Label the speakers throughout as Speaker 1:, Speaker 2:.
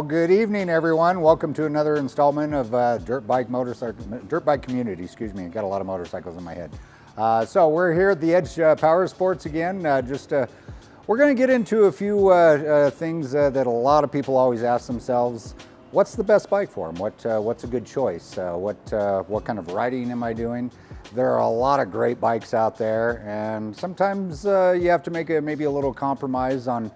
Speaker 1: Well, good evening, everyone. Welcome to another installment of Dirt Bike Community. Excuse me, got a lot of motorcycles in my head. So we're here at the Edge Power Sports again. We're going to get into a few things that a lot of people always ask themselves. What's the best bike for them? What's a good choice? What kind of riding am I doing? There are a lot of great bikes out there, and sometimes you have to make maybe a little compromise on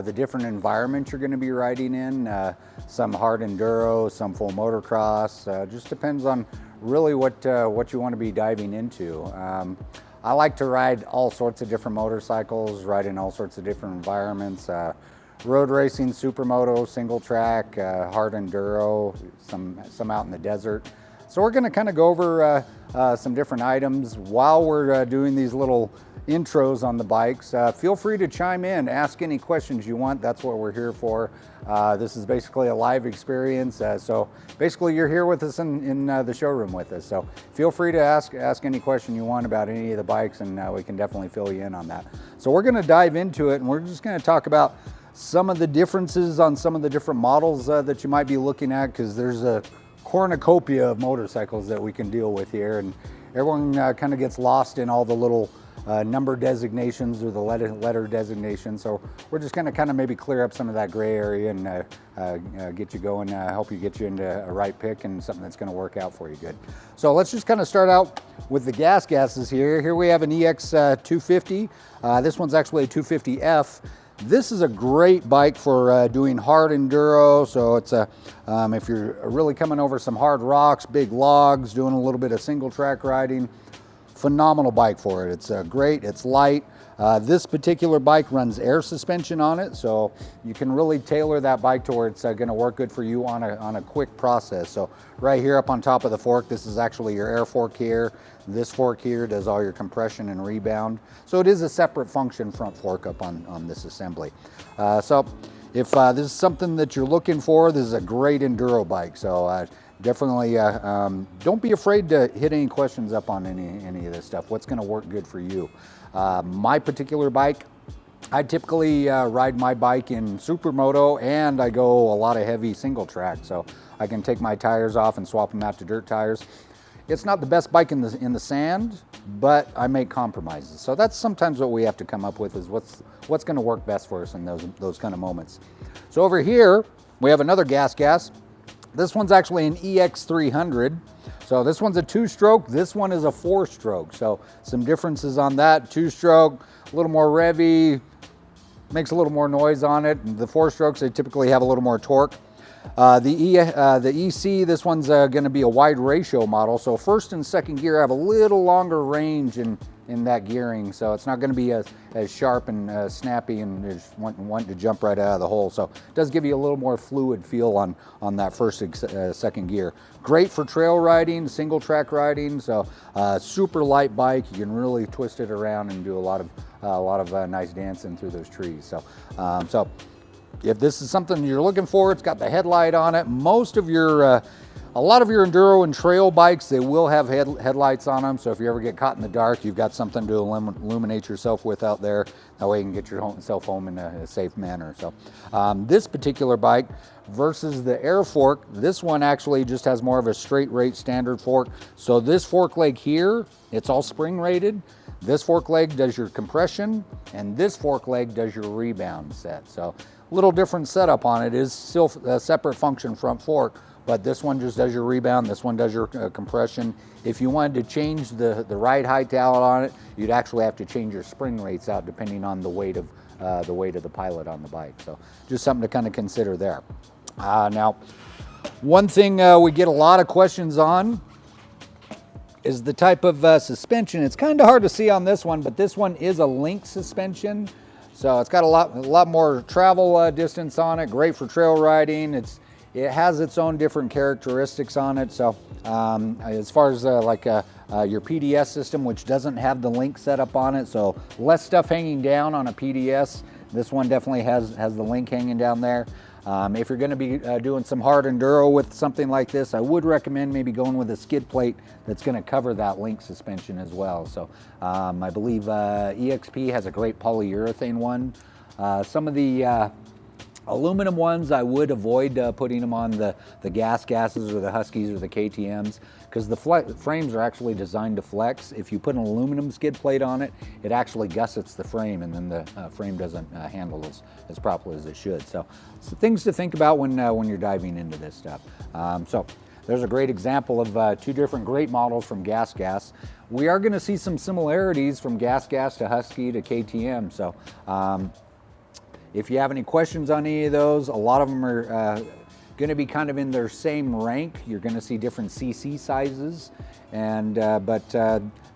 Speaker 1: the different environments you're going to be riding in. Some hard enduro, some full motocross. Just depends on really what you want to be diving into. I like to ride all sorts of different motorcycles, ride in all sorts of different environments. Road racing, supermoto, single track, hard enduro, some out in the desert. So we're going to kind of go over some different items while we're doing these little intros on the bikes. Feel free to chime in, ask any questions you want. That's what we're here for. This is basically a live experience. So basically you're here with us in the showroom with us. So feel free to ask any question you want about any of the bikes, and we can definitely fill you in on that. So we're going to dive into it, and we're just going to talk about some of the differences on some of the different models that you might be looking at, because there's a cornucopia of motorcycles that we can deal with here, and everyone kind of gets lost in all the little number designations or the letter designations. So we're just going to kind of maybe clear up some of that gray area and get you going, help you get you into a right pick and something that's going to work out for you good. So let's just kind of start out with the gases here. Here we have an EX 250. This one's actually a 250F. This is a great bike for doing hard enduro. So it's if you're really coming over some hard rocks, big logs, doing a little bit of single track riding, phenomenal bike for it. It's great, it's light. This particular bike runs air suspension on it, so you can really tailor that bike to where it's going to work good for you on a quick process. So right here up on top of the fork, this is actually your air fork here. This fork here does all your compression and rebound. So it is a separate function front fork up on this assembly. So if this is something that you're looking for, this is a great enduro bike. So definitely don't be afraid to hit any questions up on any of this stuff. What's going to work good for you? My particular bike, I typically ride my bike in supermoto, and I go a lot of heavy single track, so I can take my tires off and swap them out to dirt tires. It's not the best bike in the sand, but I make compromises. So that's sometimes what we have to come up with, is what's going to work best for us in those kind of moments. So over here we have another gas. This one's actually an EX300. So this one's a 2-stroke, this one is a 4-stroke. So some differences on that. 2-stroke, a little more revvy, makes a little more noise on it. The 4-strokes, they typically have a little more torque. The EC, this one's going to be a wide ratio model. So first and second gear have a little longer range in that gearing, so it's not going to be as sharp and snappy and just wanting to jump right out of the hole. So it does give you a little more fluid feel on that first second gear. Great for trail riding, single track riding. So super light bike. You can really twist it around and do a lot of nice dancing through those trees. So if this is something you're looking for, it's got the headlight on it. A lot of your enduro and trail bikes, they will have headlights on them. So if you ever get caught in the dark, you've got something to illuminate yourself with out there. That way you can get yourself home in a safe manner. So this particular bike versus the air fork, this one actually just has more of a straight rate standard fork. So this fork leg here, it's all spring rated. This fork leg does your compression, and this fork leg does your rebound set. So a little different setup on it. It is still a separate function front fork, but this one just does your rebound, this one does your compression. If you wanted to change the ride height out on it, you'd actually have to change your spring rates out depending on the weight of the pilot on the bike. So just something to kind of consider there. Now, one thing we get a lot of questions on is the type of suspension. It's kind of hard to see on this one, but this one is a link suspension. So it's got a lot more travel distance on it, great for trail riding. It has its own different characteristics on it. So as far as your PDS system, which doesn't have the link setup on it, so less stuff hanging down on a PDS. This one definitely has the link hanging down there. If you're going to be doing some hard enduro with something like this, I would recommend maybe going with a skid plate that's going to cover that link suspension as well. So I believe EXP has a great polyurethane one. Some of the Aluminum ones, I would avoid putting them on the gases or the Huskies or the KTMs, because the frames are actually designed to flex. If you put an aluminum skid plate on it, it actually gussets the frame, and then the frame doesn't handle as properly as it should. So things to think about when you're diving into this stuff. So there's a great example of two different great models from Gas. We are going to see some similarities from Gas to Husky to KTM. So if you have any questions on any of those, a lot of them are going to be kind of in their same rank. You're going to see different CC sizes, and but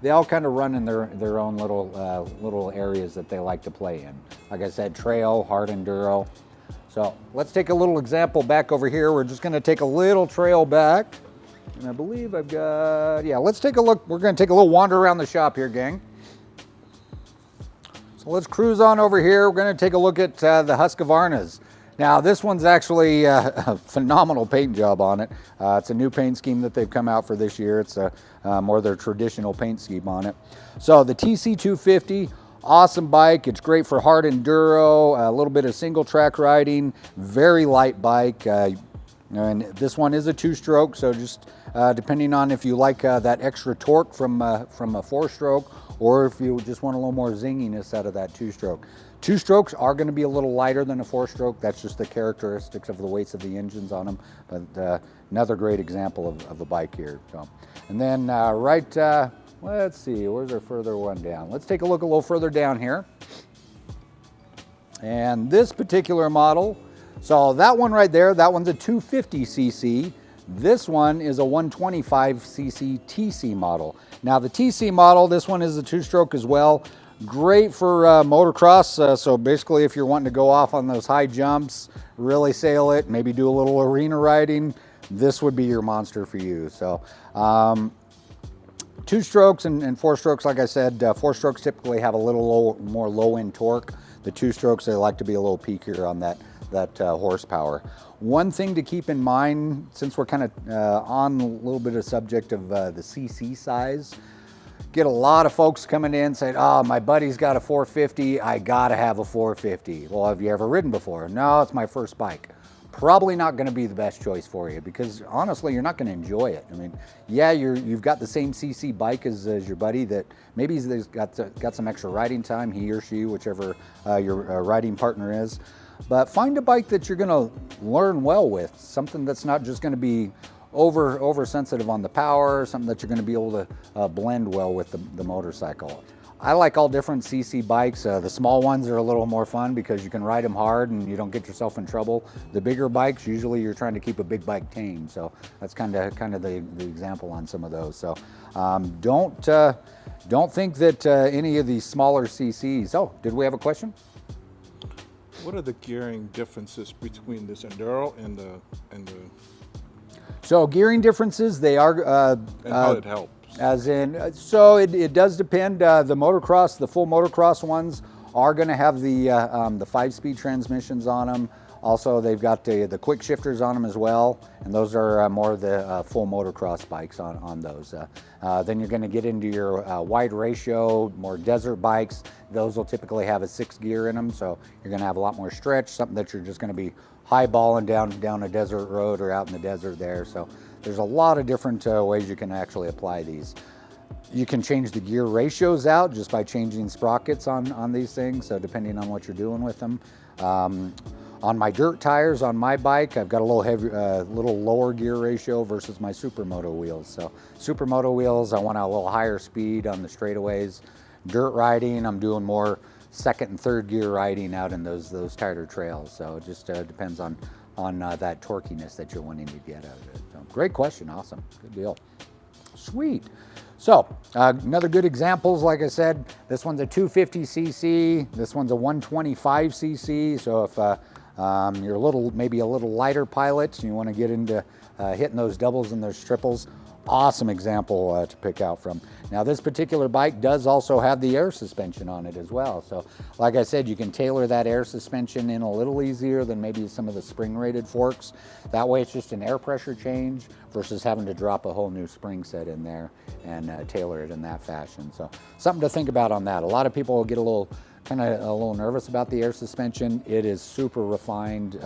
Speaker 1: they all kind of run in their own little areas that they like to play in. Like I said, trail, hard enduro. So let's take a little example back over here. We're just going to take a little trail back, and I believe I've got, yeah, let's take a look. We're going to take a little wander around the shop here, gang. So let's cruise on over here. We're going to take a look at the Husqvarnas. Now this one's actually a phenomenal paint job on it. It's a new paint scheme that they've come out for this year. It's more their traditional paint scheme on it. So the TC250, awesome bike. It's great for hard enduro, a little bit of single track riding, very light bike. And this one is a two-stroke, so just depending on if you like that extra torque from a four-stroke, or if you just want a little more zinginess out of that two-stroke. Two-strokes are going to be a little lighter than a four-stroke. That's just the characteristics of the weights of the engines on them. But another great example of a bike here. So, and then let's see, where's our further one down? Let's take a look a little further down here. And this particular model, so that one right there, that one's a 250cc. This one is a 125cc TC model. Now the TC model, this one is a two-stroke as well. Great for motocross. So basically if you're wanting to go off on those high jumps, really sail it, maybe do a little arena riding, this would be your monster for you. So two strokes and four strokes, like I said, four strokes typically have a little more low-end torque. The two strokes, they like to be a little peakier on that horsepower. One thing to keep in mind, since we're kind of on a little bit of subject of the CC size, get a lot of folks coming in saying, oh, my buddy's got a 450, I gotta have a 450. Well, have you ever ridden before? No, it's my first bike. Probably not going to be the best choice for you, because honestly, you're not going to enjoy it. I mean, yeah, you've got the same CC bike as your buddy that maybe he's got some extra riding time, he or she, whichever your riding partner is. But find a bike that you're going to learn well with, something that's not just going to be oversensitive on the power, something that you're going to be able to blend well with the motorcycle. I like all different CC bikes. The small ones are a little more fun because you can ride them hard and you don't get yourself in trouble. The bigger bikes, usually you're trying to keep a big bike tame. So that's kind of the example on some of those. So don't think that any of these smaller CCs. Oh, did we have a question?
Speaker 2: What are the gearing differences between this Enduro and the
Speaker 1: So gearing differences, they are
Speaker 2: and how it helps?
Speaker 1: As in, so it does depend. The motocross, the full motocross ones are going to have the 5-speed transmissions on them. Also, they've got the quick shifters on them as well, and those are more the full motocross bikes on those. Then you're going to get into your wide ratio, more desert bikes. Those will typically have a 6 gear in them, so you're going to have a lot more stretch, something that you're just going to be highballing down a desert road or out in the desert there. So there's a lot of different ways you can actually apply these. You can change the gear ratios out just by changing sprockets on these things, so depending on what you're doing with them. On my dirt tires on my bike, I've got a little lower gear ratio versus my Supermoto wheels. So Supermoto wheels, I want a little higher speed on the straightaways. Dirt riding, I'm doing more second and third gear riding out in those tighter trails. So it just depends on that torquiness that you're wanting to get out of it. So, great question, awesome, good deal. Sweet. So another good examples, like I said, this one's a 250cc, this one's a 125cc. So if you're maybe a little lighter pilot, you want to get into hitting those doubles and those triples, awesome example to pick out from. Now this particular bike does also have the air suspension on it as well. So like I said, you can tailor that air suspension in a little easier than maybe some of the spring-rated forks. That way it's just an air pressure change versus having to drop a whole new spring set in there and tailor it in that fashion. So something to think about on that. A lot of people will get a little kind of a little nervous about the air suspension. It is super refined.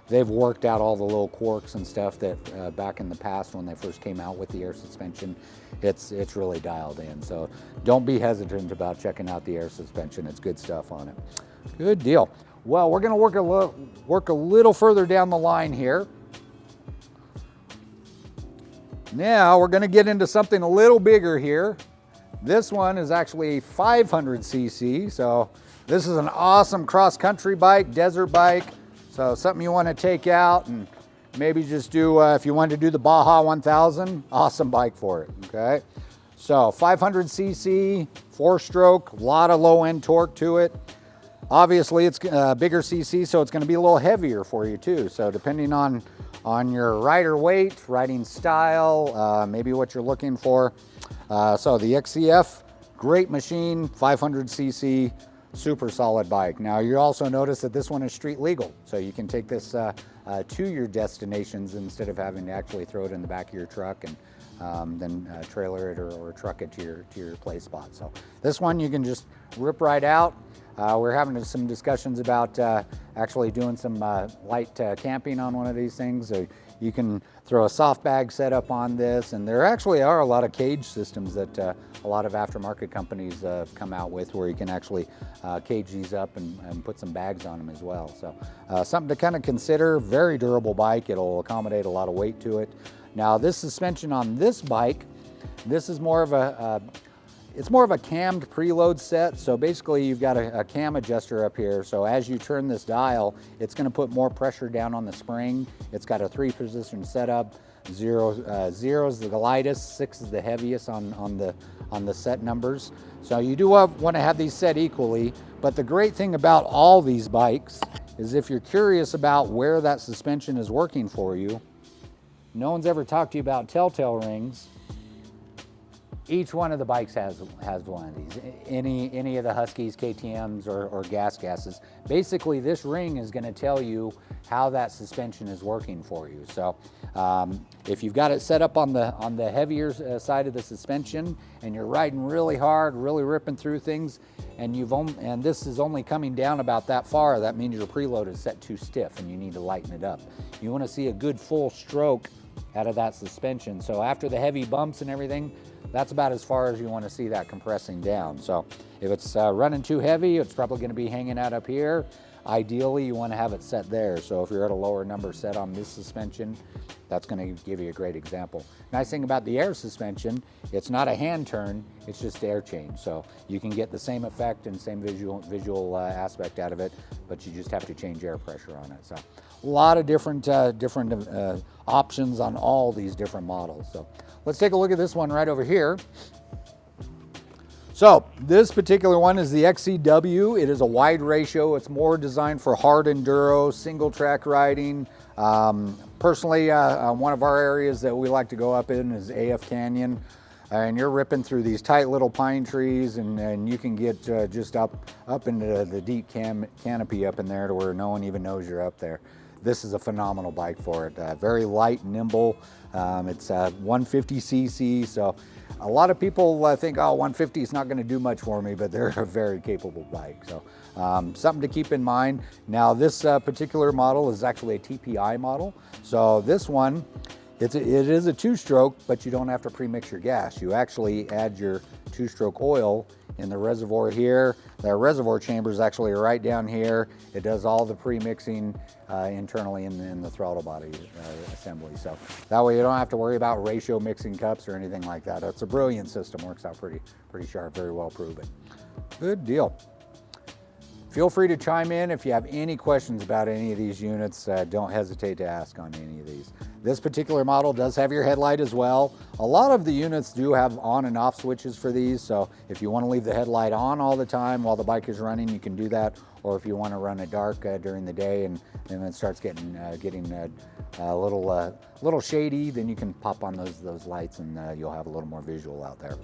Speaker 1: They've worked out all the little quirks and stuff that back in the past when they first came out with the air suspension, it's really dialed in. So don't be hesitant about checking out the air suspension. It's good stuff on it. Good deal. Well, we're going to work a little further down the line here. Now we're going to get into something a little bigger here. This one is actually 500cc, so this is an awesome cross-country bike, desert bike. So something you want to take out and maybe just do, if you want to do the Baja 1000, awesome bike for it, okay? So 500cc, 4-stroke, a lot of low-end torque to it. Obviously it's bigger cc, so it's going to be a little heavier for you too. So depending on your rider weight, riding style, maybe what you're looking for. So the XCF, great machine, 500cc, super solid bike. Now you also notice that this one is street legal, so you can take this to your destinations instead of having to actually throw it in the back of your truck and then trailer it or truck it to your play spot. So this one you can just rip right out. We're having some discussions about actually doing some light camping on one of these things. So you can throw a soft bag setup on this, and there actually are a lot of cage systems that a lot of aftermarket companies have come out with, where you can actually cage these up and put some bags on them as well. So something to kind of consider. Very durable bike. It'll accommodate a lot of weight to it. Now this suspension on this bike, this is more of it's more of a cammed preload set. So basically you've got a cam adjuster up here. So as you turn this dial, it's going to put more pressure down on the spring. It's got a 3-position setup. 0 is the lightest, 6 is the heaviest on the set numbers. So you do want to have these set equally. But the great thing about all these bikes is if you're curious about where that suspension is working for you, no one's ever talked to you about telltale rings. Each one of the bikes has one of these. Any of the Huskies, KTMs, or gases. Basically, this ring is going to tell you how that suspension is working for you. So, if you've got it set up on the heavier side of the suspension, and you're riding really hard, really ripping through things, and this is only coming down about that far, that means your preload is set too stiff, and you need to lighten it up. You want to see a good full stroke out of that suspension. So after the heavy bumps and everything, that's about as far as you want to see that compressing down. So if it's running too heavy, it's probably going to be hanging out up here. Ideally, you want to have it set there. So if you're at a lower number set on this suspension, that's going to give you a great example. Nice thing about the air suspension, it's not a hand turn, it's just air change. So you can get the same effect and same visual aspect out of it, but you just have to change air pressure on it. So a lot of different options on all these different models. So let's take a look at this one right over here. So this particular one is the XCW. It is a wide ratio. It's more designed for hard enduro, single track riding. Personally, one of our areas that we like to go up in is AF Canyon. And you're ripping through these tight little pine trees, and you can get just up into the deep canopy up in there to where no one even knows you're up there. This is a phenomenal bike for it. Very light, nimble. It's 150cc, so a lot of people think, oh, 150 is not going to do much for me, but they're a very capable bike. So something to keep in mind. Now this particular model is actually a TPI model. So this one, it is a 2-stroke, but you don't have to pre-mix your gas. You actually add your 2-stroke oil in the reservoir here. The reservoir chamber is actually right down here. It does all the pre-mixing internally in the throttle body assembly. So that way you don't have to worry about ratio mixing cups or anything like that. It's a brilliant system, works out pretty sharp, very well proven. Good deal. Feel free to chime in if you have any questions about any of these units. Don't hesitate to ask on any of these. This particular model does have your headlight as well. A lot of the units do have on and off switches for these, so if you want to leave the headlight on all the time while the bike is running, you can do that. Or if you want to run it dark during the day and then it starts getting a little shady, then you can pop on those lights and you'll have a little more visual out there.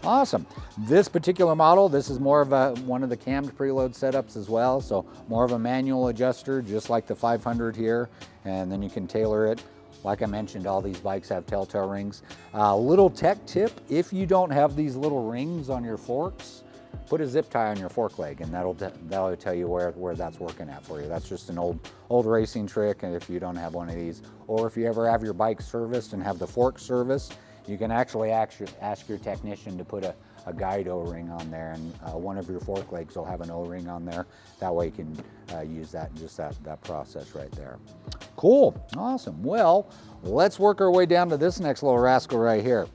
Speaker 1: Awesome. This particular model, this is more of one of the cammed preload setups as well. So more of a manual adjuster, just like the 500 here. And then you can tailor it. Like I mentioned, all these bikes have telltale rings. Little tech tip, if you don't have these little rings on your forks, put a zip tie on your fork leg, and that'll tell you where that's working at for you. That's just an old racing trick, and if you don't have one of these, or if you ever have your bike serviced and have the fork serviced, you can actually ask your technician to put a guide O-ring on there, and one of your fork legs will have an O-ring on there. That way you can use that, just that process right there. Cool, awesome. Well, let's work our way down to this next little rascal right here.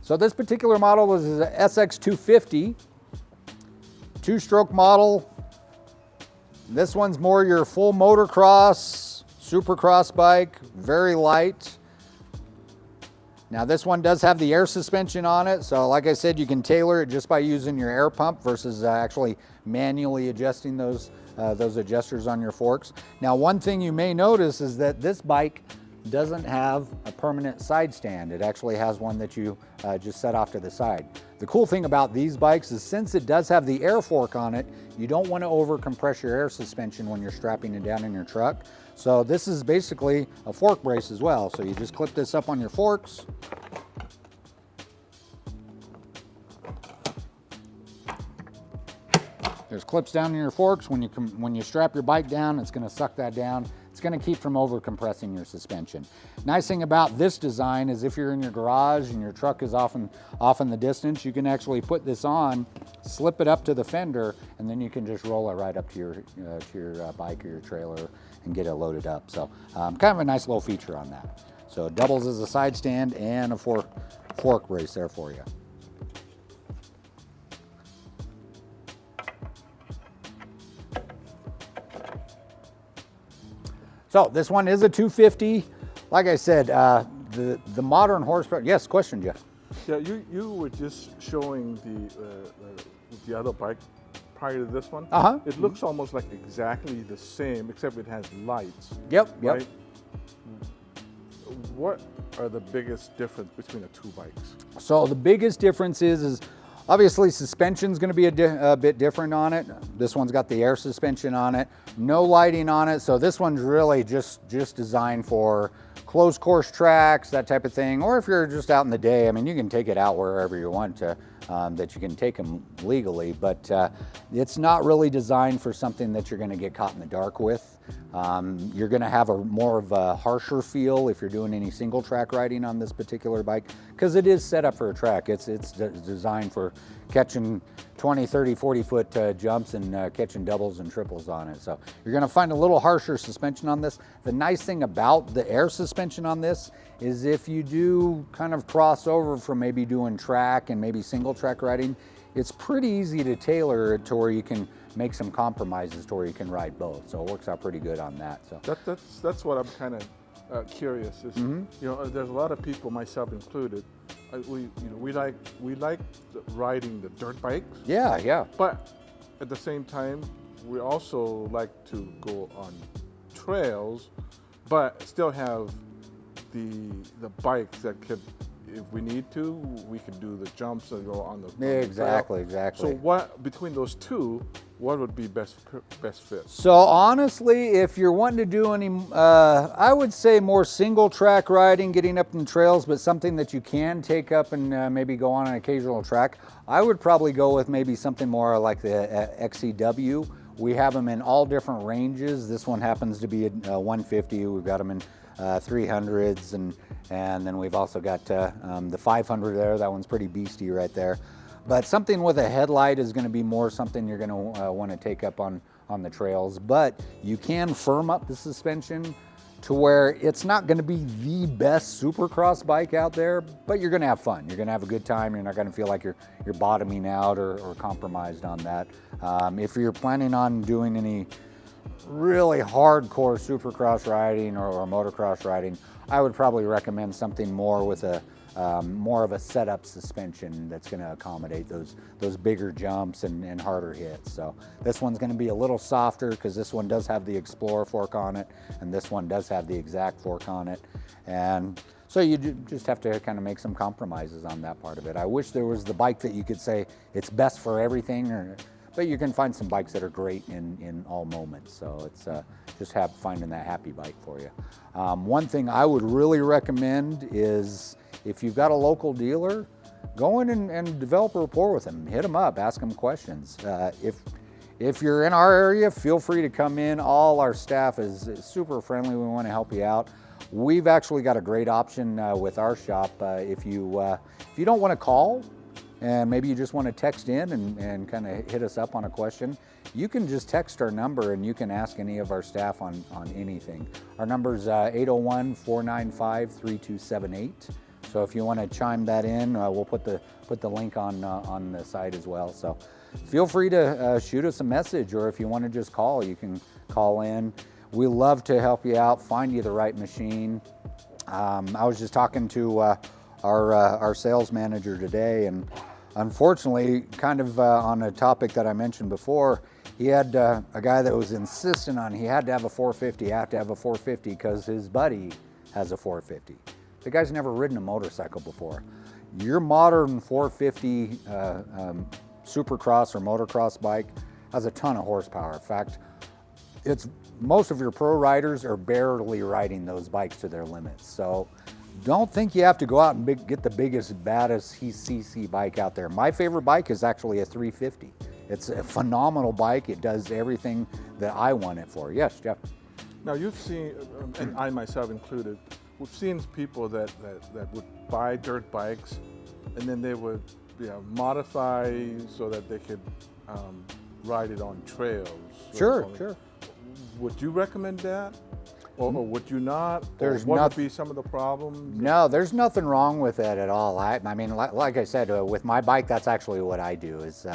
Speaker 1: So this particular model was a SX250, two-stroke model. This one's more your full motocross, supercross bike, very light. Now this one does have the air suspension on it, so like I said, you can tailor it just by using your air pump versus actually manually adjusting those adjusters on your forks. Now one thing you may notice is that this bike doesn't have a permanent side stand. It actually has one that you just set off to the side. The cool thing about these bikes is since it does have the air fork on it, you don't want to over compress your air suspension when you're strapping it down in your truck. So this is basically a fork brace as well. So you just clip this up on your forks. There's clips down in your forks. When you strap your bike down, it's going to suck that down. It's going to keep from over compressing your suspension. Nice thing about this design is if you're in your garage and your truck is off in the distance, you can actually put this on, slip it up to the fender, and then you can just roll it right up to your bike or your trailer and get it loaded up. So kind of a nice little feature on that. So it doubles as a side stand and a fork brace there for you. So this one is a 250. Like I said, the modern horsepower. Yes, question, Jeff.
Speaker 2: Yeah, you were just showing the other bike prior to this one.
Speaker 1: Uh-huh.
Speaker 2: It looks almost like exactly the same, except it has lights.
Speaker 1: Yep.
Speaker 2: Right? What are the biggest difference between the two bikes?
Speaker 1: So the biggest difference is obviously suspension's going to be a bit different on it. This one's got the air suspension on it, no lighting on it. So this one's really just designed for closed course tracks, that type of thing. Or if you're just out in the day, I mean, you can take it out wherever you want to, that you can take them legally, but it's not really designed for something that you're going to get caught in the dark with. You're going to have more of a harsher feel if you're doing any single track riding on this particular bike, because it is set up for a track. It's designed for catching 20, 30, 40 foot jumps and catching doubles and triples on it. So you're going to find a little harsher suspension on this. The nice thing about the air suspension on this is if you do kind of cross over from maybe doing track and maybe single track riding, it's pretty easy to tailor it to where you can make some compromises to where you can ride both. So it works out pretty good on that. So
Speaker 2: that's what I'm kind of curious. Is you know, there's a lot of people, myself included, we like riding the dirt bikes.
Speaker 1: Yeah.
Speaker 2: But at the same time, we also like to go on trails, but still have the bikes that could, if we need to, we could do the jumps and go on the
Speaker 1: Exactly.
Speaker 2: So what between those two, what would be best fit?
Speaker 1: So honestly, if you're wanting to do any, I would say more single track riding, getting up in trails, but something that you can take up and maybe go on an occasional track, I would probably go with maybe something more like the XCW. We have them in all different ranges. This one happens to be a 150. We've got them in 300s, and then we've also got the 500 there. That one's pretty beastie right there. But something with a headlight is going to be more something you're going to want to take up on the trails. But you can firm up the suspension to where it's not going to be the best supercross bike out there, but you're going to have fun. You're going to have a good time. You're not going to feel like you're bottoming out or compromised on that. If you're planning on doing any really hardcore supercross riding or motocross riding, I would probably recommend something more with a more of a setup suspension that's going to accommodate those bigger jumps and harder hits. So this one's going to be a little softer because this one does have the Explorer fork on it, and this one does have the Exact fork on it. And so you just have to kind of make some compromises on that part of it. I wish there was the bike that you could say it's best for everything, but you can find some bikes that are great in all moments. So it's just finding that happy bike for you. One thing I would really recommend is if you've got a local dealer, go in and develop a rapport with them. Hit them up, ask them questions. If you're in our area, feel free to come in. All our staff is super friendly. We want to help you out. We've actually got a great option with our shop. If you don't want to call, and maybe you just want to text in and kind of hit us up on a question, you can just text our number and you can ask any of our staff on anything. Our number is 801-495-3278. So if you want to chime that in, we'll put the link on the site as well. So feel free to shoot us a message, or if you want to just call, you can call in. We love to help you out, find you the right machine. I was just talking to our sales manager today, and unfortunately, kind of on a topic that I mentioned before, he had a guy that was insistent on he had to have a 450, because his buddy has a 450. The guy's never ridden a motorcycle before. Your modern 450 supercross or motocross bike has a ton of horsepower. In fact, most of your pro riders are barely riding those bikes to their limits. So don't think you have to go out and get the biggest, baddest CC bike out there. My favorite bike is actually a 350. It's a phenomenal bike. It does everything that I want it for. Yes, Jeff?
Speaker 2: Now you've seen, and I myself included, we've seen people that would buy dirt bikes and then they would modify so that they could ride it on trails.
Speaker 1: Sure.
Speaker 2: Would you recommend that? Or would you not? What would be some of the problems?
Speaker 1: No, there's nothing wrong with it at all. I mean, like I said, with my bike, that's actually what I do is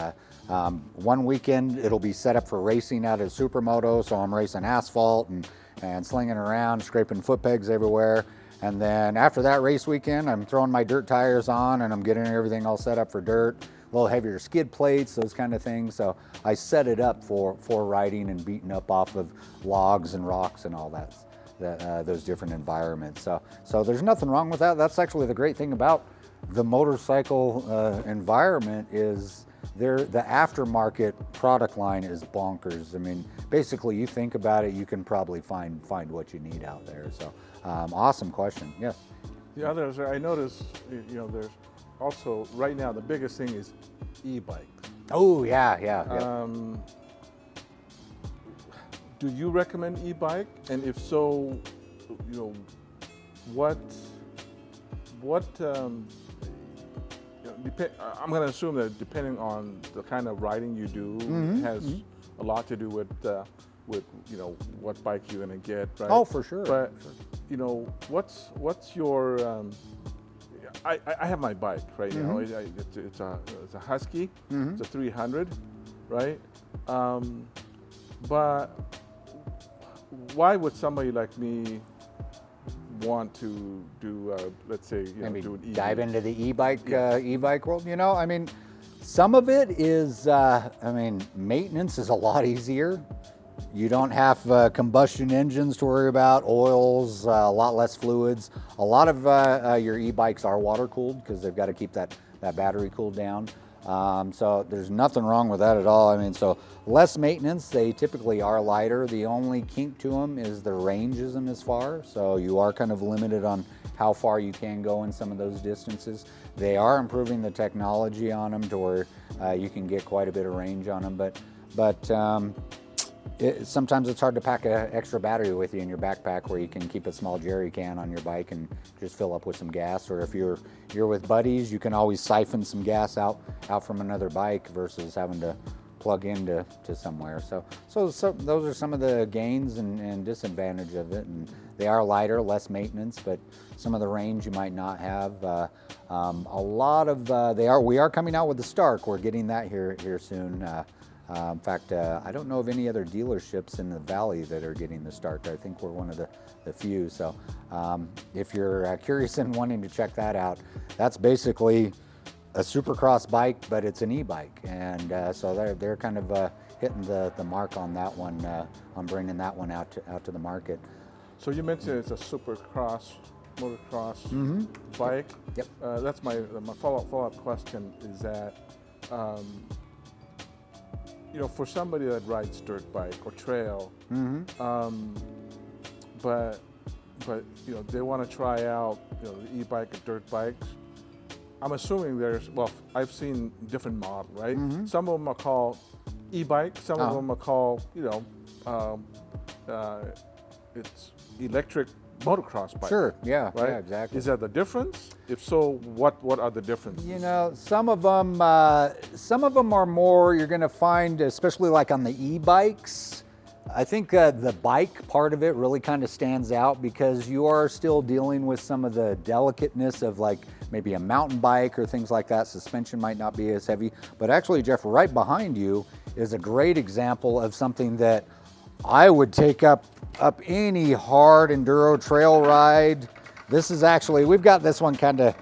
Speaker 1: one weekend it'll be set up for racing out at Supermoto, so I'm racing asphalt and slinging around, scraping foot pegs everywhere. And then after that race weekend, I'm throwing my dirt tires on and I'm getting everything all set up for dirt, a little heavier skid plates, those kind of things. So I set it up for riding and beating up off of logs and rocks and all that. Those different environments. So there's nothing wrong with that. That's actually the great thing about the motorcycle environment is the aftermarket product line is bonkers. I mean, basically you think about it, you can probably find what you need out there. So awesome question. Yes.
Speaker 2: The others, I noticed, there's also right now the biggest thing is e-bike.
Speaker 1: Oh yeah.
Speaker 2: Do you recommend e-bike? And if so, what I'm going to assume that depending on the kind of riding you do, has a lot to do with what bike you're going to get, right?
Speaker 1: Oh, for sure.
Speaker 2: But what's your I have my bike right now. It's a Husky. It's a 300, right? But why would somebody like me want to do, let's say,
Speaker 1: maybe
Speaker 2: do an e-bike?
Speaker 1: dive into the e-bike world? I mean, some of it is, maintenance is a lot easier. You don't have combustion engines to worry about, oils, a lot less fluids. A lot of your e-bikes are water cooled because they've got to keep that battery cooled down. So there's nothing wrong with that at all. I mean, so less maintenance, they typically are lighter. The only kink to them is the range isn't as far. So you are kind of limited on how far you can go in some of those distances. They are improving the technology on them to where you can get quite a bit of range on them. But sometimes it's hard to pack an extra battery with you in your backpack where you can keep a small jerry can on your bike and just fill up with some gas. Or if you're with buddies, you can always siphon some gas out from another bike versus having to plug into somewhere. So those are some of the gains and disadvantage of it. And they are lighter, less maintenance, but some of the range you might not have. A lot of we are coming out with the Stark. We're getting that here soon. In fact, I don't know of any other dealerships in the valley that are getting the Stark. I think we're one of the few. So if you're curious and wanting to check that out, that's basically a supercross bike, but it's an e-bike. And so they're kind of hitting the mark on that one, on bringing that one out to the market.
Speaker 2: So you mentioned it's a supercross, motocross bike.
Speaker 1: Yep.
Speaker 2: That's my follow-up question is that, for somebody that rides dirt bike or trail, but they want to try out the e-bike or dirt bikes. I'm assuming there's, well, I've seen different models, right?
Speaker 1: Mm-hmm.
Speaker 2: Some of them are called e-bike, some of
Speaker 1: Oh.
Speaker 2: them are called, it's electric motocross bike.
Speaker 1: Sure, yeah,
Speaker 2: Right?
Speaker 1: yeah, exactly.
Speaker 2: Is that the difference? If so, what are the differences?
Speaker 1: You know, some of them are more, you're going to find, especially like on the e-bikes, I think the bike part of it really kind of stands out because you are still dealing with some of the delicateness of like maybe a mountain bike or things like that. Suspension might not be as heavy, but actually, Jeff, right behind you is a great example of something that I would take up any hard enduro trail ride. This is actually, we've got this one kind of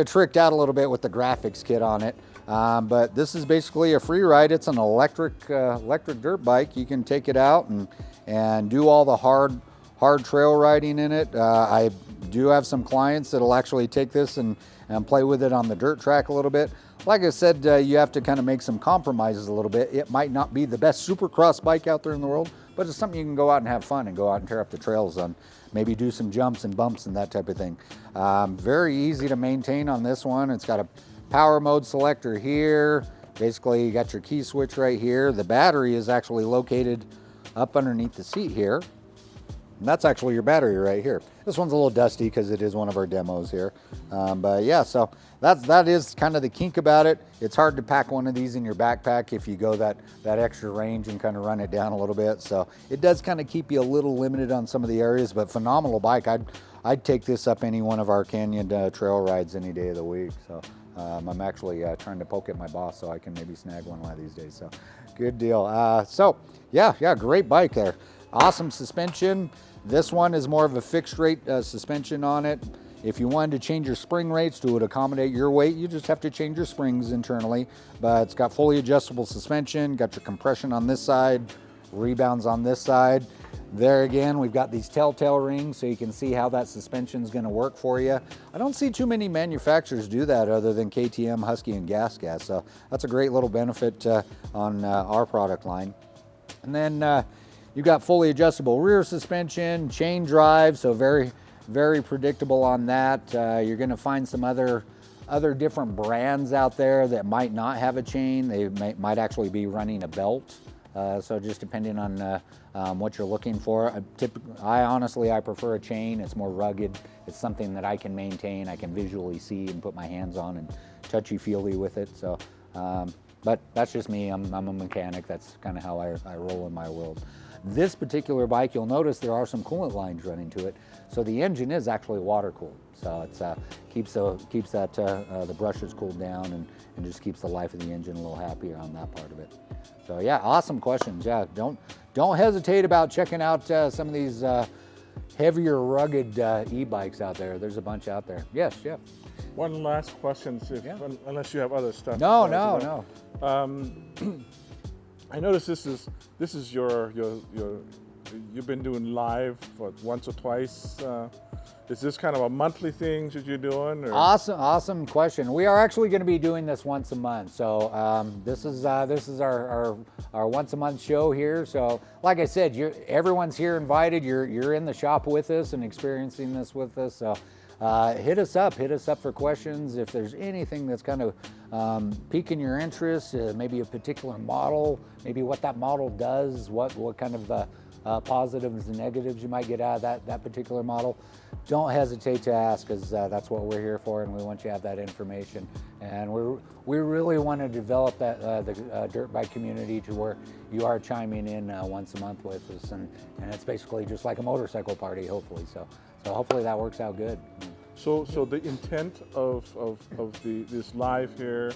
Speaker 1: tricked out a little bit with the graphics kit on it. But this is basically a free ride. It's an electric dirt bike. You can take it out and do all the hard trail riding in it. I do have some clients that'll actually take this and play with it on the dirt track a little bit. Like I said, you have to kind of make some compromises a little bit. It might not be the best supercross bike out there in the world, but it's something you can go out and have fun and go out and tear up the trails on. Maybe do some jumps and bumps and that type of thing. Very easy to maintain on this one. It's got a power mode selector here. Basically, you got your key switch right here. The battery is actually located up underneath the seat here. And that's actually your battery right here. This one's a little dusty because it is one of our demos here. But yeah, so that is kind of the kink about it. It's hard to pack one of these in your backpack if you go that extra range and kind of run it down a little bit. So it does kind of keep you a little limited on some of the areas, but phenomenal bike. I'd take this up any one of our canyon trail rides any day of the week. So I'm actually trying to poke at my boss so I can maybe snag one of these days. So good deal. So yeah, great bike there. Awesome suspension. This one is more of a fixed rate suspension on it. If you wanted to change your spring rates to accommodate your weight, you just have to change your springs internally. But it's got fully adjustable suspension, got your compression on this side, rebounds on this side. There again, we've got these telltale rings so you can see how that suspension is going to work for you. I don't see too many manufacturers do that other than KTM, Husky, and Gas. So that's a great little benefit on our product line. And then you've got fully adjustable rear suspension, chain drive, so very, very predictable on that. You're going to find some other different brands out there that might not have a chain. They might actually be running a belt. So just depending on what you're looking for. I prefer a chain. It's more rugged. It's something that I can maintain. I can visually see and put my hands on and touchy-feely with it. So, but that's just me. I'm a mechanic. That's kind of how I roll in my world. This particular bike, you'll notice there are some coolant lines running to it. So the engine is actually water cooled. So it keeps the brushes cooled down and just keeps the life of the engine a little happier on that part of it. So yeah, awesome questions. Yeah, don't hesitate about checking out some of these heavier, rugged e-bikes out there. There's a bunch out there. Yes, Jeff.
Speaker 2: One last question, unless you have other stuff.
Speaker 1: No.
Speaker 2: I noticed this is your you've been doing live once or twice. Is this kind of a monthly thing that you're doing? Or?
Speaker 1: Awesome question. We are actually going to be doing this once a month. So this is our once a month show here. So like I said, everyone's here invited. You're in the shop with us and experiencing this with us. So hit us up for questions. If there's anything that's kind of piquing your interest, maybe a particular model, maybe what that model does, what kind of positives and negatives you might get out of that particular model, don't hesitate to ask, because that's what we're here for, and we want you to have that information. And we really want to develop the dirt bike community to where you are chiming in once a month with us, and it's basically just like a motorcycle party, hopefully. So hopefully that works out good.
Speaker 2: So the intent of this live here,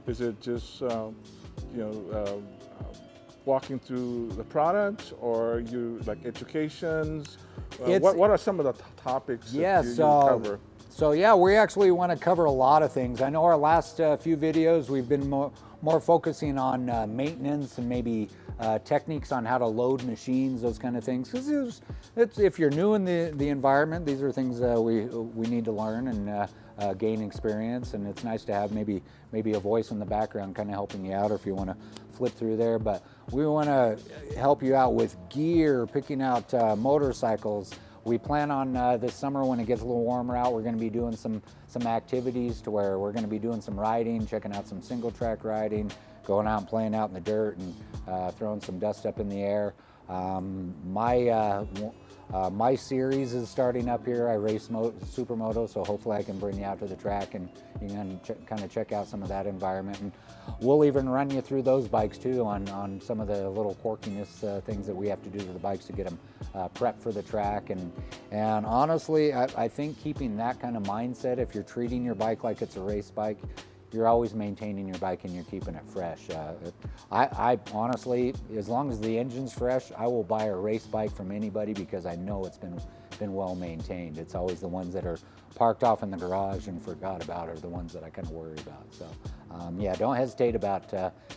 Speaker 2: is it just walking through the products, or you like educations? What are some of the topics that you cover?
Speaker 1: So yeah, we actually want to cover a lot of things. I know our last few videos we've been more focusing on maintenance and maybe techniques on how to load machines, those kind of things. Because if you're new in the environment, these are things we need to learn and gain experience. And it's nice to have maybe a voice in the background kind of helping you out, or if you want to flip through there. But we want to help you out with gear, picking out motorcycles. we plan on this summer when it gets a little warmer out, we're going to be doing some activities to where we're going to be doing some riding, checking out some single track riding, going out and playing out in the dirt and throwing some dust up in the air. My series is starting up here. I race supermoto, so hopefully I can bring you out to the track and you can kind of check out some of that environment. And we'll even run you through those bikes too on some of the little quirkiness things that we have to do to the bikes to get them prepped for the track. And honestly, I think keeping that kind of mindset, if you're treating your bike like it's a race bike, you're always maintaining your bike and you're keeping it fresh. I honestly, as long as the engine's fresh, I will buy a race bike from anybody because I know it's been well maintained. It's always the ones that are parked off in the garage and forgot about are the ones that I kind of worry about. So yeah, don't hesitate about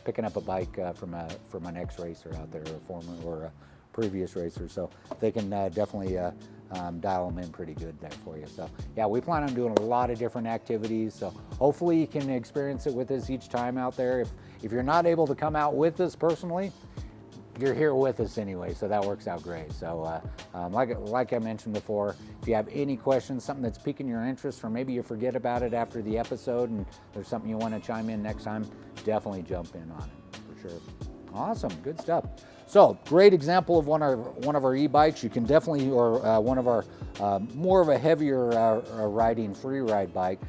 Speaker 1: picking up a bike from an ex-racer out there, or a former or a previous racer. So they can definitely dial them in pretty good there for you. So yeah, we plan on doing a lot of different activities. So hopefully you can experience it with us each time out there. If you're not able to come out with us personally, you're here with us anyway, so that works out great. So like I mentioned before, if you have any questions, something that's piquing your interest, or maybe you forget about it after the episode and there's something you want to chime in next time, definitely jump in on it for sure. Awesome, good stuff. So great example of one of our e-bikes. You can definitely, or one of our more of a heavier riding free ride bike.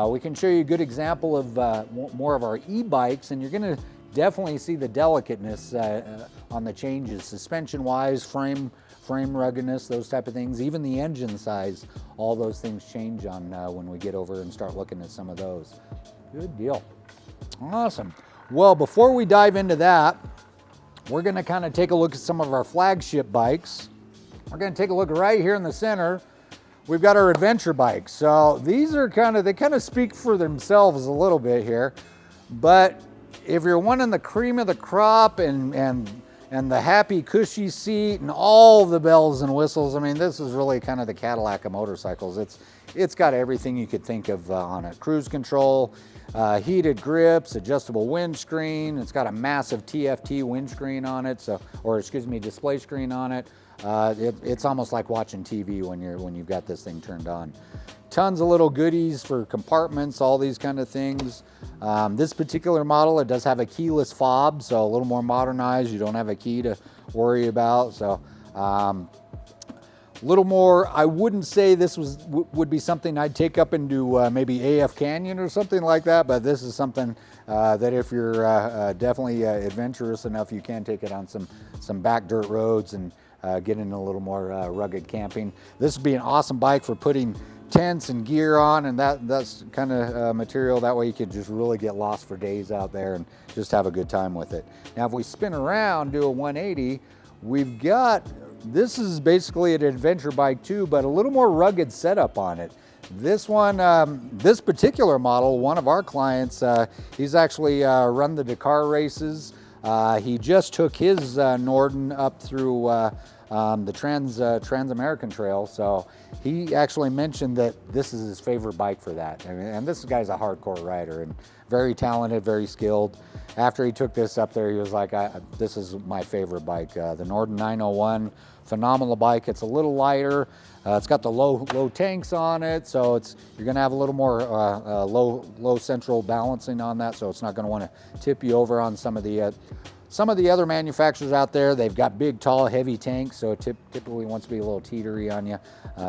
Speaker 1: We can show you a good example of more of our e-bikes, and you're going to definitely see the delicateness on the changes, suspension wise, frame ruggedness, those type of things, even the engine size, all those things change on when we get over and start looking at some of those. Good deal. Awesome. Well, before we dive into that, we're going to kind of take a look at some of our flagship bikes. We're going to take a look right here in the center. We've got our adventure bikes. So these are they kind of speak for themselves a little bit here, but if you're wanting the cream of the crop and the happy cushy seat and all the bells and whistles, I mean, this is really kind of the Cadillac of motorcycles. It's got everything you could think of on it. Cruise control, heated grips, adjustable windscreen. It's got a massive TFT windscreen on it, display screen on it. It's almost like watching TV when you've got this thing turned on. Tons of little goodies for compartments, all these kind of things. This particular model, it does have a keyless fob, so a little more modernized. You don't have a key to worry about. So a little more, I wouldn't say this would be something I'd take up into maybe AF Canyon or something like that, but this is something that if you're definitely adventurous enough, you can take it on some back dirt roads and get in a little more rugged camping. This would be an awesome bike for putting tents and gear on, and that's kind of material. That way you could just really get lost for days out there and just have a good time with it. Now, if we spin around, do a 180, we've got, this is basically an adventure bike too, but a little more rugged setup on it. This one, this particular model, one of our clients, he's actually run the Dakar races. He just took his Norden up through the Trans-American Trail, so he actually mentioned that this is his favorite bike for that. And this guy's a hardcore rider and very talented, very skilled. After he took this up there, he was like, this is my favorite bike. The Norden 901, phenomenal bike. It's a little lighter. It's got the low tanks on it, so you're going to have a little more low central balancing on that, so it's not going to want to tip you over on some of the other manufacturers out there. They've got big, tall, heavy tanks, so it typically wants to be a little teetery on you.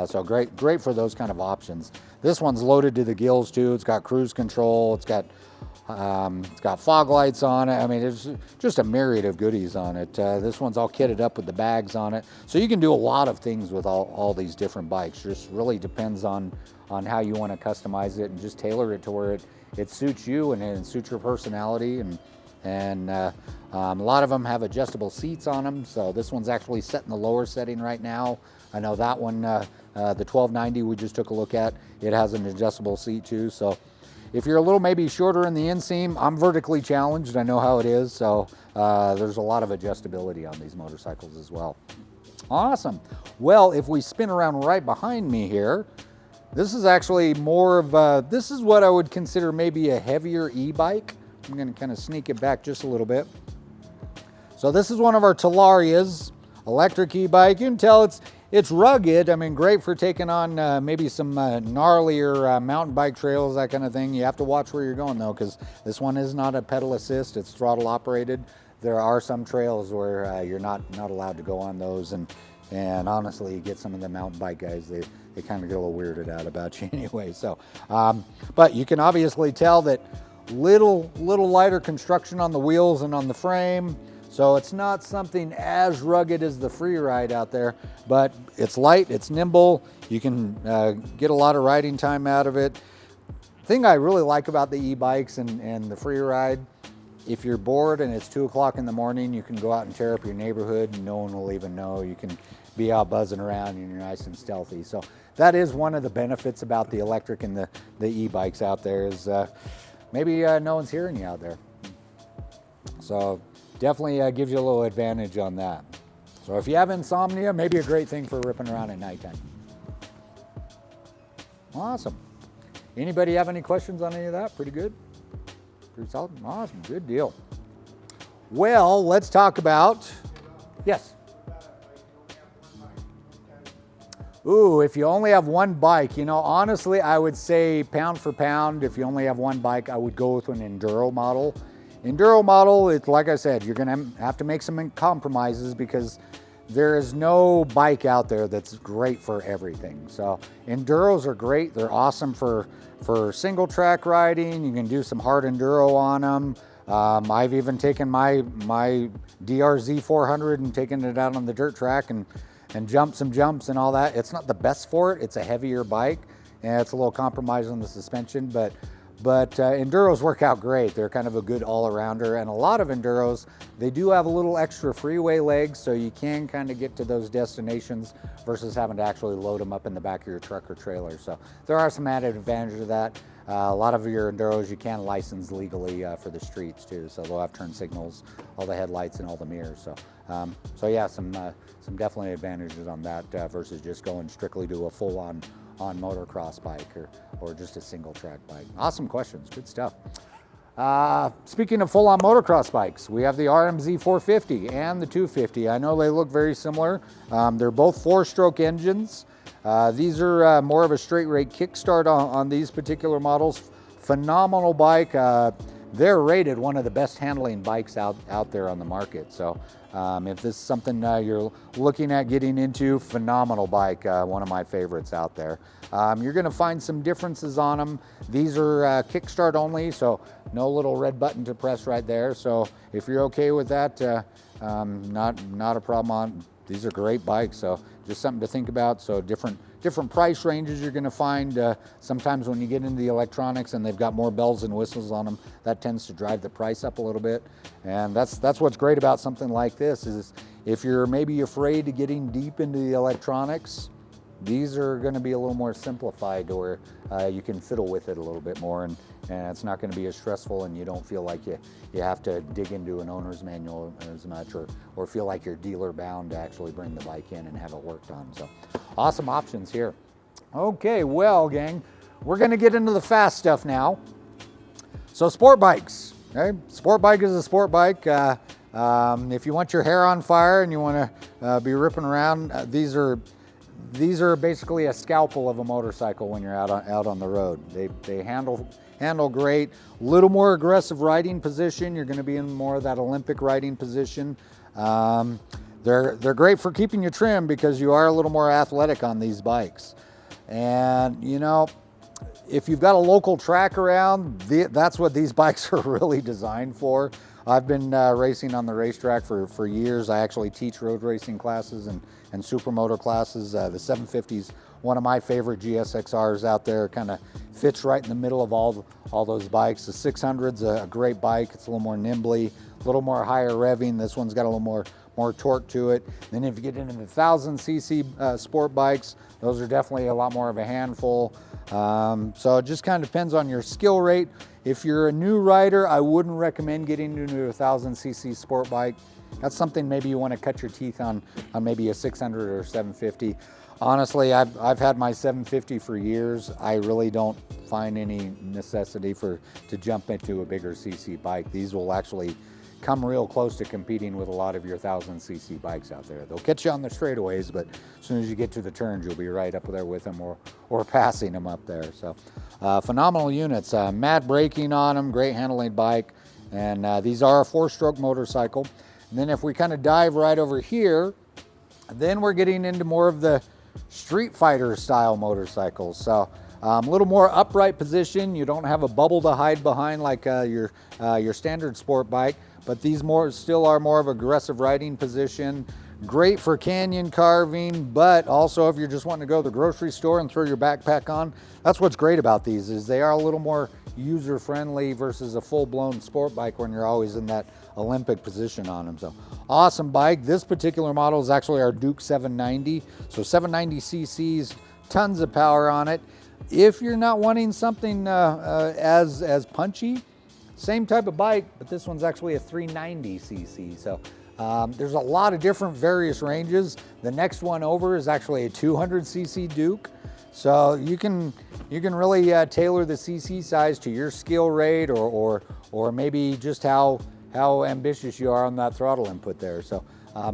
Speaker 1: So great for those kind of options. This one's loaded to the gills too. It's got cruise control. It's got fog lights on it. I mean, it's just a myriad of goodies on it. This one's all kitted up with the bags on it. So you can do a lot of things with all these different bikes. Just really depends on how you want to customize it and just tailor it to where it suits you and it suits your personality. And a lot of them have adjustable seats on them. So this one's actually set in the lower setting right now. I know that one, the 1290 we just took a look at, it has an adjustable seat too. So if you're a little maybe shorter in the inseam, I'm vertically challenged. I know how it is. So there's a lot of adjustability on these motorcycles as well. Awesome. Well, if we spin around right behind me here, this is actually more of this is what I would consider maybe a heavier e-bike. I'm going to kind of sneak it back just a little bit. So this is one of our Talarias, electric e-bike. You can tell It's rugged. I mean, great for taking on maybe some gnarlier mountain bike trails, that kind of thing. You have to watch where you're going though, because this one is not a pedal assist, it's throttle operated. There are some trails where you're not allowed to go on those, and honestly, you get some of the mountain bike guys, they kind of get a little weirded out about you anyway. So, but you can obviously tell that little lighter construction on the wheels and on the frame. So it's not something as rugged as the Freeride out there, but it's light, it's nimble, you can get a lot of riding time out of it. The thing I really like about the e-bikes and the Freeride, if you're bored and it's 2 o'clock in the morning, you can go out and tear up your neighborhood and no one will even know. You can be out buzzing around and you're nice and stealthy. So that is one of the benefits about the electric and the e-bikes out there is maybe no one's hearing you out there. So definitely gives you a little advantage on that. So if you have insomnia, maybe a great thing for ripping around at nighttime. Awesome. Anybody have any questions on any of that? Pretty good? Pretty solid? Awesome, good deal. Well, let's talk about, yes. Ooh, if you only have one bike, you know, honestly, I would say pound for pound, if you only have one bike, I would go with an Enduro model. Enduro model, it's like I said, you're gonna have to make some compromises because there is no bike out there that's great for everything. So Enduros are great. They're awesome for single track riding. You can do some hard Enduro on them. I've even taken my DRZ 400 and taken it out on the dirt track and jumped some jumps and all that. It's not the best for it. It's a heavier bike and it's a little compromise on the suspension, but Enduros work out great. They're kind of a good all-arounder, and a lot of Enduros, they do have a little extra freeway legs, so you can kind of get to those destinations versus having to actually load them up in the back of your truck or trailer. So there are some added advantages to that. A lot of your Enduros you can license legally for the streets too, so they'll have turn signals, all the headlights, and all the mirrors. So yeah, some definitely advantages on that versus just going strictly to a full-on motocross bike or just a single track bike. Awesome questions, good stuff. Speaking of full-on motocross bikes, we have the RMZ 450 and the 250. I know they look very similar. They're both 4-stroke engines. These are more of a straight rate kickstart on these particular models. Phenomenal bike. They're rated one of the best handling bikes out there on the market. So if this is something you're looking at getting into, phenomenal bike, one of my favorites out there. You're gonna find some differences on them. These are kickstart only, so no little red button to press right there. So if you're okay with that, not a problem on. These are great bikes, so just something to think about. So different price ranges you're gonna find. Sometimes when you get into the electronics and they've got more bells and whistles on them, that tends to drive the price up a little bit. And that's what's great about something like this is if you're maybe afraid of getting deep into the electronics, these are gonna be a little more simplified to where you can fiddle with it a little bit more and it's not gonna be as stressful and you don't feel like you have to dig into an owner's manual as much or feel like you're dealer bound to actually bring the bike in and have it worked on. So awesome options here. Okay, well gang, we're gonna get into the fast stuff now. So sport bikes, okay? Sport bike is a sport bike. If you want your hair on fire and you wanna be ripping around, these are basically a scalpel of a motorcycle when you're out on the road. They handle great. A little more aggressive riding position. You're going to be in more of that Olympic riding position. They're great for keeping you trim because you are a little more athletic on these bikes. And you know, if you've got a local track around, that's what these bikes are really designed for. I've been racing on the racetrack for years. I actually teach road racing classes and supermoto classes. The 750's one of my favorite GSXRs out there. Kind of fits right in the middle of all those bikes. The 600's a great bike. It's a little more nimbly, a little more higher revving. This one's got a little more torque to it. Then if you get into the 1000cc sport bikes, those are definitely a lot more of a handful. So it just kind of depends on your skill rate. If you're a new rider, I wouldn't recommend getting into a 1000cc sport bike. That's something maybe you want to cut your teeth on maybe a 600 or 750. Honestly, I've had my 750 for years. I really don't find any necessity to jump into a bigger CC bike. These will actually come real close to competing with a lot of your 1000cc bikes out there. They'll catch you on the straightaways, but as soon as you get to the turns, you'll be right up there with them or passing them up there. So phenomenal units, mad braking on them, great handling bike, and these are a 4-stroke motorcycle. And then if we kind of dive right over here, then we're getting into more of the Street Fighter style motorcycles. So a little more upright position. You don't have a bubble to hide behind like your standard sport bike, but these still are more of aggressive riding position. Great for canyon carving, but also if you're just wanting to go to the grocery store and throw your backpack on, that's what's great about these, is they are a little more user-friendly versus a full-blown sport bike when you're always in that Olympic position on them. So awesome bike. This particular model is actually our Duke 790. So 790 cc's, tons of power on it. If you're not wanting something as punchy, same type of bike, but this one's actually a 390 cc. So there's a lot of different various ranges. The next one over is actually a 200 cc Duke. So you can really tailor the cc size to your skill rate or maybe just how ambitious you are on that throttle input there. So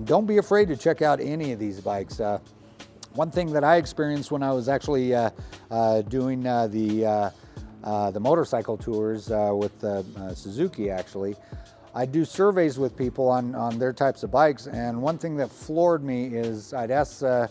Speaker 1: don't be afraid to check out any of these bikes. One thing that I experienced when I was actually doing the motorcycle tours with Suzuki, actually, I do surveys with people on their types of bikes, and one thing that floored me is I'd ask a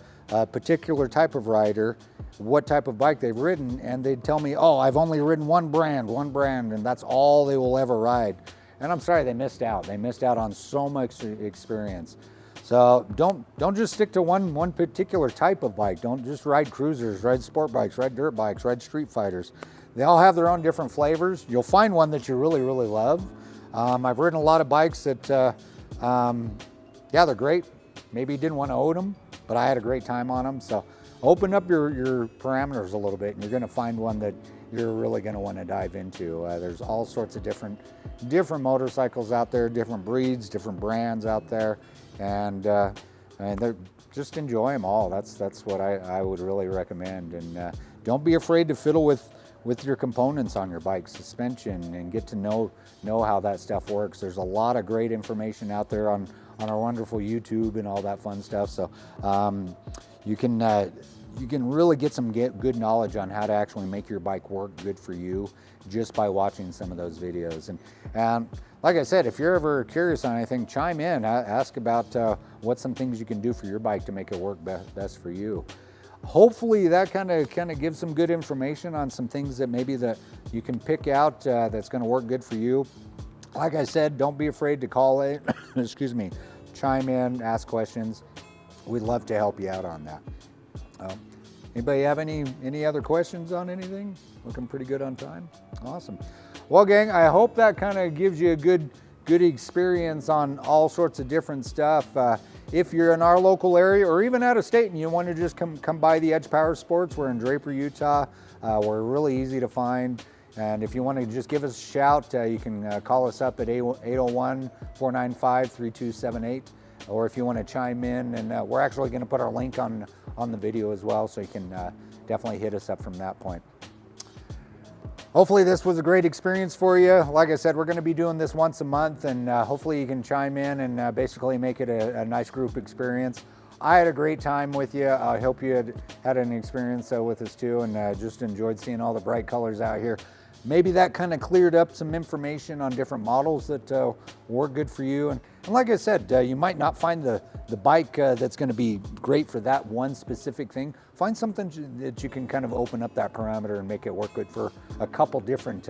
Speaker 1: particular type of rider what type of bike they've ridden, and they'd tell me, oh, I've only ridden one brand, and that's all they will ever ride. And I'm sorry, they missed out. They missed out on so much experience. So don't just stick to one particular type of bike. Don't just ride cruisers, ride sport bikes, ride dirt bikes, ride street fighters. They all have their own different flavors. You'll find one that you really, really love. I've ridden a lot of bikes that, yeah, they're great. Maybe you didn't want to own them, but I had a great time on them. So open up your parameters a little bit, and you're going to find one that you're really going to want to dive into. There's all sorts of different motorcycles out there, different breeds, different brands out there, and they're just enjoy them all. That's what I would really recommend. And don't be afraid to fiddle with your components on your bike, suspension, and get to know how that stuff works. There's a lot of great information out there on our wonderful YouTube and all that fun stuff. So you can really get some good knowledge on how to actually make your bike work good for you just by watching some of those videos. And like I said, if you're ever curious on anything, chime in, ask about what some things you can do for your bike to make it work best for you. Hopefully that kind of gives some good information on some things that maybe that you can pick out that's going to work good for you. Like I said, don't be afraid to call it, excuse me, chime in, ask questions. We'd love to help you out on that. Anybody have any other questions on anything? Looking pretty good on time. Awesome. Well, gang, I hope that kind of gives you a good experience on all sorts of different stuff. If you're in our local area or even out of state and you want to just come by the Edge Power Sports, we're in Draper, Utah. We're really easy to find. And if you want to just give us a shout, you can call us up at 801-495-3278. Or if you want to chime in, and we're actually going to put our link on the video as well, so you can definitely hit us up from that point. Hopefully this was a great experience for you. Like I said, we're going to be doing this once a month, and hopefully you can chime in and basically make it a nice group experience. I had a great time with you. I hope you had an experience with us too, and just enjoyed seeing all the bright colors out here. Maybe that kind of cleared up some information on different models that work good for you. And like I said, you might not find the bike that's going to be great for that one specific thing. Find something that you can kind of open up that parameter and make it work good for a couple different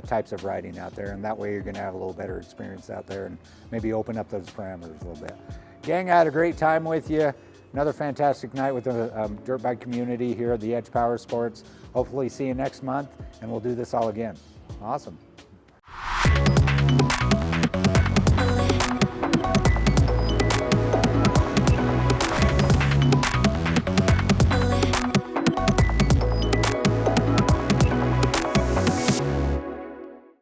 Speaker 1: types of riding out there. And that way you're going to have a little better experience out there and maybe open up those parameters a little bit. Gang, I had a great time with you. Another fantastic night with the dirt bike community here at the Edge Power Sports. Hopefully see you next month, and we'll do this all again. Awesome.